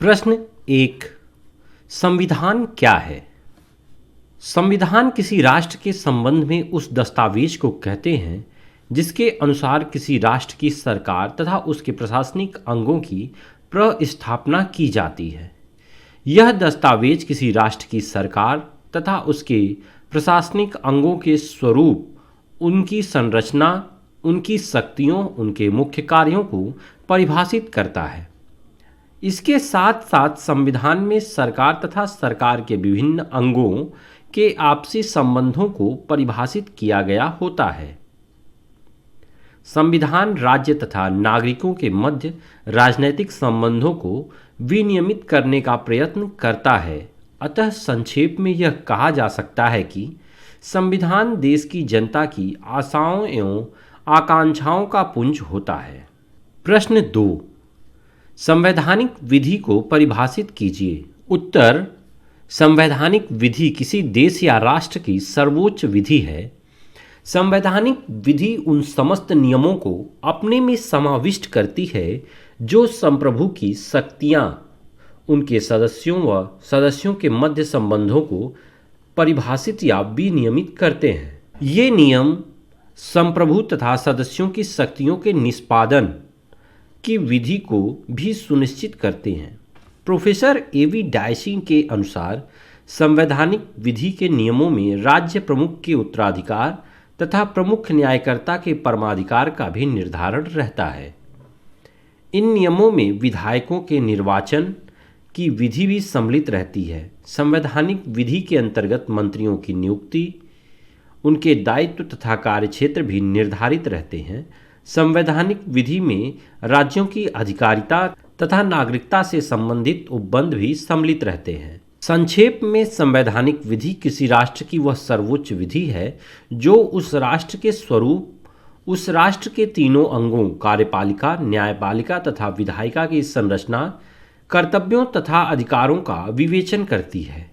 प्रश्न एक, संविधान क्या है? संविधान किसी राष्ट्र के संबंध में उस दस्तावेज को कहते हैं जिसके अनुसार किसी राष्ट्र की सरकार तथा उसके प्रशासनिक अंगों की प्रस्थापना की जाती है। यह दस्तावेज किसी राष्ट्र की सरकार तथा उसके प्रशासनिक अंगों के स्वरूप, उनकी संरचना, उनकी शक्तियों, उनके मुख्य कार्यों को परिभाषित करता है। इसके साथ साथ संविधान में सरकार तथा सरकार के विभिन्न अंगों के आपसी संबंधों को परिभाषित किया गया होता है। संविधान राज्य तथा नागरिकों के मध्य राजनैतिक संबंधों को विनियमित करने का प्रयत्न करता है। अतः संक्षेप में यह कहा जा सकता है कि संविधान देश की जनता की आशाओं एवं आकांक्षाओं का पुंज होता है। प्रश्न 2, संवैधानिक विधि को परिभाषित कीजिए। उत्तर, संवैधानिक विधि किसी देश या राष्ट्र की सर्वोच्च विधि है। संवैधानिक विधि उन समस्त नियमों को अपने में समाविष्ट करती है जो संप्रभु की शक्तियाँ, उनके सदस्यों व सदस्यों के मध्य संबंधों को परिभाषित या विनियमित करते हैं। ये नियम संप्रभु तथा सदस्यों की शक्तियों के निष्पादन की विधि को भी सुनिश्चित करते हैं। प्रोफेसर एवी डायसी के अनुसार संवैधानिक विधि के नियमों में राज्य प्रमुख के उत्तराधिकार तथा प्रमुख न्यायकर्ता के परमाधिकार का भी निर्धारण रहता है। इन नियमों में विधायकों के निर्वाचन की विधि भी सम्मिलित रहती है। संवैधानिक विधि के अंतर्गत मंत्रियों की नियुक्ति, उनके दायित्व तथा कार्यक्षेत्र भी निर्धारित रहते हैं। संवैधानिक विधि में राज्यों की अधिकारिता तथा नागरिकता से संबंधित उपबंध भी सम्मिलित रहते हैं। संक्षेप में संवैधानिक विधि किसी राष्ट्र की वह सर्वोच्च विधि है जो उस राष्ट्र के स्वरूप, उस राष्ट्र के तीनों अंगों कार्यपालिका, न्यायपालिका तथा विधायिका की संरचना, कर्तव्यों तथा अधिकारों का विवेचन करती है।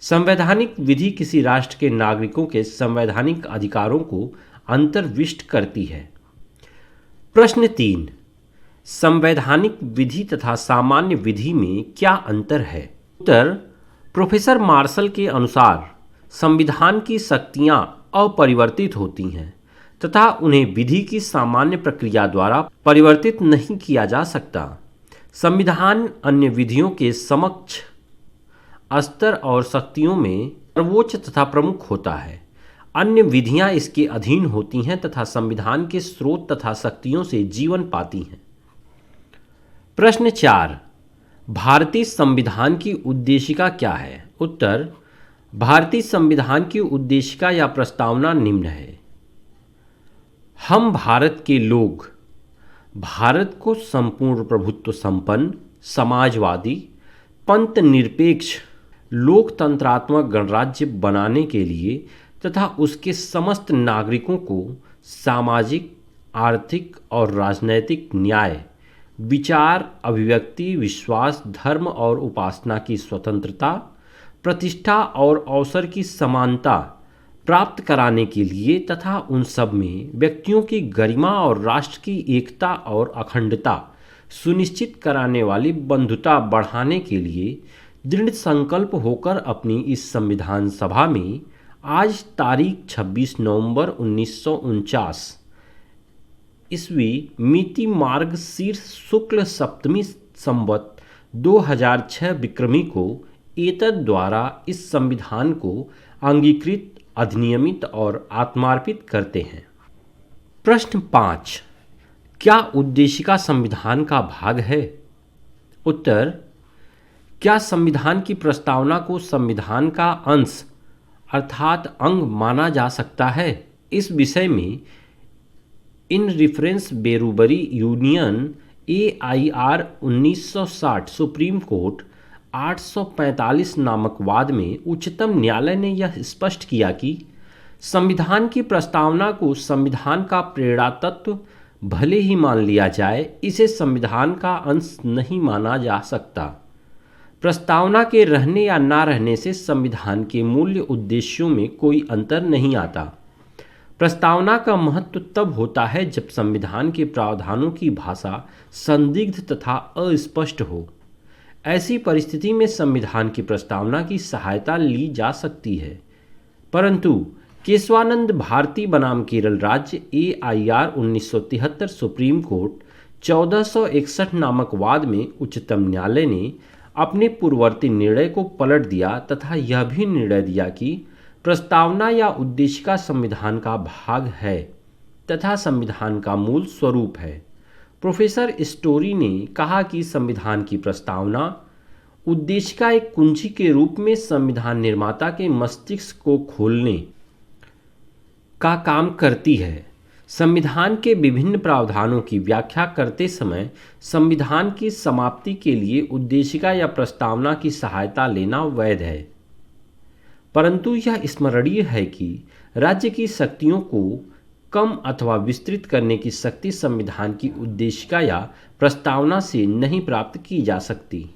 संवैधानिक विधि किसी राष्ट्र के नागरिकों के संवैधानिक अधिकारों को अंतर्विष्ट करती है। प्रश्न 3, संवैधानिक विधि तथा सामान्य विधि में क्या अंतर है? उत्तर, प्रोफेसर मार्शल के अनुसार संविधान की शक्तियां अपरिवर्तित होती हैं तथा उन्हें विधि की सामान्य प्रक्रिया द्वारा परिवर्तित नहीं किया जा सकता। संविधान अन्य विधियों के समक्ष स्तर और शक्तियों में सर्वोच्च तथा प्रमुख होता है। अन्य विधियां इसके अधीन होती हैं तथा संविधान के स्रोत तथा शक्तियों से जीवन पाती हैं। प्रश्न 4, भारतीय संविधान की उद्देशिका क्या है? उत्तर, भारतीय संविधान की उद्देशिका या प्रस्तावना निम्न है। हम भारत के लोग भारत को संपूर्ण प्रभुत्व संपन्न, समाजवादी, पंथ निरपेक्ष, लोकतंत्रात्मक गणराज्य बनाने के लिए तथा उसके समस्त नागरिकों को सामाजिक, आर्थिक और राजनैतिक न्याय, विचार, अभिव्यक्ति, विश्वास, धर्म और उपासना की स्वतंत्रता, प्रतिष्ठा और अवसर की समानता प्राप्त कराने के लिए तथा उन सब में व्यक्तियों की गरिमा और राष्ट्र की एकता और अखंडता सुनिश्चित कराने वाली बंधुता बढ़ाने के लिए दृढ़ संकल्प होकर अपनी इस संविधान सभा में आज तारीख 26 नवंबर 1949 ईस्वी मिति मार्गशीर्ष शुक्ल सप्तमी संवत 2006 विक्रमी को एतद द्वारा इस संविधान को अंगीकृत, अधिनियमित और आत्मार्पित करते हैं। प्रश्न 5, क्या उद्देशिका संविधान का भाग है? उत्तर, क्या संविधान की प्रस्तावना को संविधान का अंश अर्थात अंग माना जा सकता है? इस विषय में in reference Berubari union AIR 1960 supreme court 845 नामक वाद में उच्चतम न्यायालय ने यह स्पष्ट किया कि संविधान की प्रस्तावना को संविधान का प्रेरणा तत्व भले ही मान लिया जाए, इसे संविधान का अंश नहीं माना जा सकता। प्रस्तावना के रहने या ना रहने से संविधान के मूल्य उद्देश्यों में कोई अंतर नहीं आता। प्रस्तावना का महत्व तब होता है जब संविधान के प्रावधानों की भाषा संदिग्ध तथा अस्पष्ट हो। ऐसी परिस्थिति में संविधान की प्रस्तावना की सहायता ली जा सकती है, परंतु केशवानंद भारती बनाम केरल राज्य AIR 1973 सुप्रीम कोर्ट 1461 नामक वाद में उच्चतम न्यायालय ने अपने पूर्ववर्ती निर्णय को पलट दिया तथा यह भी निर्णय दिया कि प्रस्तावना या उद्देशिका संविधान का भाग है तथा संविधान का मूल स्वरूप है। प्रोफेसर स्टोरी ने कहा कि संविधान की प्रस्तावना उद्देशिका एक कुंजी के रूप में संविधान निर्माता के मस्तिष्क को खोलने का काम करती है। संविधान के विभिन्न प्रावधानों की व्याख्या करते समय संविधान की समाप्ति के लिए उद्देशिका या प्रस्तावना की सहायता लेना वैध है, परंतु यह स्मरणीय है कि राज्य की शक्तियों को कम अथवा विस्तृत करने की शक्ति संविधान की उद्देशिका या प्रस्तावना से नहीं प्राप्त की जा सकती।